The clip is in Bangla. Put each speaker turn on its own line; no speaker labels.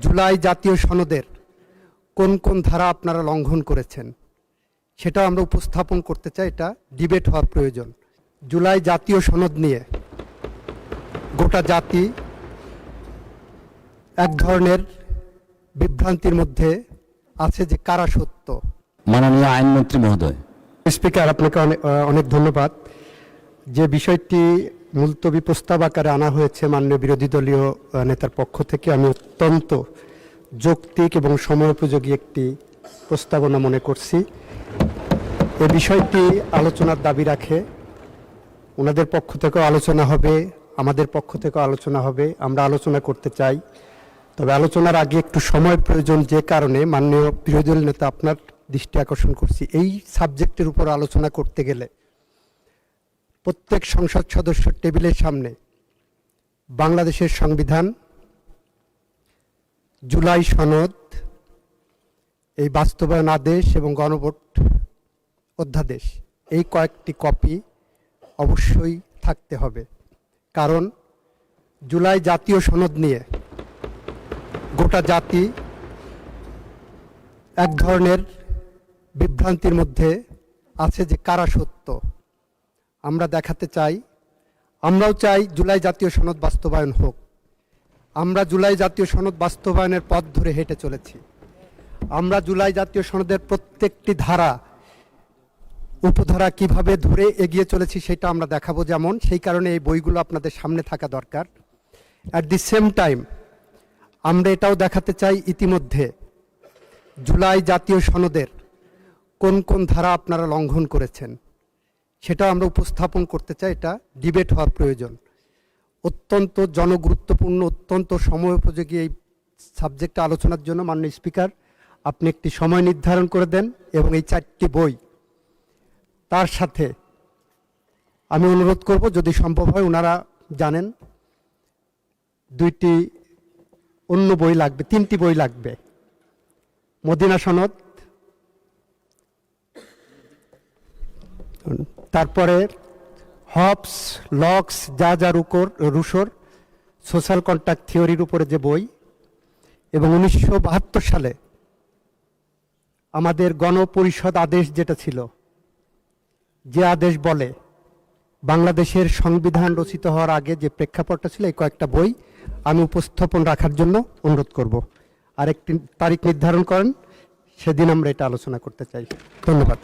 জুলাই জাতীয় সনদের কোন কোন ধারা আপনারা লঙ্ঘন করেছেন সেটা আমরা উপস্থাপন করতে চাই। এটা ডিবেট হওয়ার প্রয়োজন। জুলাই জাতীয় সনদ নিয়ে গোটা জাতি এক ধরনের বিভ্রান্তির মধ্যে আছে যে কারা সত্য।
মাননীয় আইনমন্ত্রী মহোদয়।
স্পিকার, আপনাকে অনেক ধন্যবাদ। যে বিষয়টি মুলতবি প্রস্তাব আকারে আনা হয়েছে মাননীয় বিরোধী দলীয় নেতার পক্ষ থেকে, আমি অত্যন্ত যৌক্তিক এবং সময়োপযোগী একটি প্রস্তাবনা মনে করছি। এ বিষয়টি আলোচনার দাবি রাখে। ওনাদের পক্ষ থেকেও আলোচনা হবে, আমাদের পক্ষ থেকেও আলোচনা হবে। আমরা আলোচনা করতে চাই, তবে আলোচনার আগে একটু সময় প্রয়োজন। যে কারণে মাননীয় বিরোধী দল নেতা আপনার দৃষ্টি আকর্ষণ করছি, এই সাবজেক্টের উপর আলোচনা করতে গেলে প্রত্যেক সংসদ সদস্যের টেবিলের সামনে বাংলাদেশের সংবিধান, জুলাই সনদ, এই বাস্তবায়ন আদেশ এবং গণভোট অধ্যাদেশ, এই কয়েকটি কপি অবশ্যই থাকতে হবে। কারণ জুলাই জাতীয় সনদ নিয়ে গোটা জাতি এক ধরনের বিভ্রান্তির মধ্যে আছে যে কারা সত্য। আমরা দেখাতে চাই, আমরাও চাই জুলাই জাতীয় সনদ বাস্তবায়ন হোক। আমরা জুলাই জাতীয় সনদ বাস্তবায়নের পথ ধরে হেঁটে চলেছি। আমরা জুলাই জাতীয় সনদের প্রত্যেকটি ধারা উপধারা কিভাবে ধরে এগিয়ে চলেছি সেটা আমরা দেখাবো। যেমন সেই কারণে এই বইগুলো আপনাদের সামনে থাকা দরকার। অ্যাট দি সেম টাইম আমরা এটাও দেখাতে চাই ইতিমধ্যে জুলাই জাতীয় সনদের কোন কোন ধারা আপনারা লঙ্ঘন করেছেন সেটাও আমরা উপস্থাপন করতে চাই। এটা ডিবেট হওয়ার প্রয়োজন। অত্যন্ত জনগুরুত্বপূর্ণ, অত্যন্ত সময়োপযোগী এই সাবজেক্টে আলোচনার জন্য মাননীয় স্পিকার আপনি একটি সময় নির্ধারণ করে দেন এবং এই 4টি বই তার সাথে আমি অনুরোধ করব, যদি সম্ভব হয়, ওনারা জানেন 2টি অন্য বই লাগবে, 3টি বই লাগবে। মদিনা সনদ, তারপরে হবস, লক্স, রুশোর সোশ্যাল কন্ট্রাক্ট থিওরির উপরে যে বই, এবং 1972 সালে আমাদের গণপরিষদ আদেশ যেটা ছিল, যে আদেশ বলে বাংলাদেশের সংবিধান রচিত হওয়ার আগে যে প্রেক্ষাপটটা ছিল, এই কয়েকটা বই আমি উপস্থাপন রাখার জন্য অনুরোধ করব। আরেকটি তারিখ নির্ধারণ করেন, সেদিন আমরা এটা আলোচনা করতে চাই। ধন্যবাদ।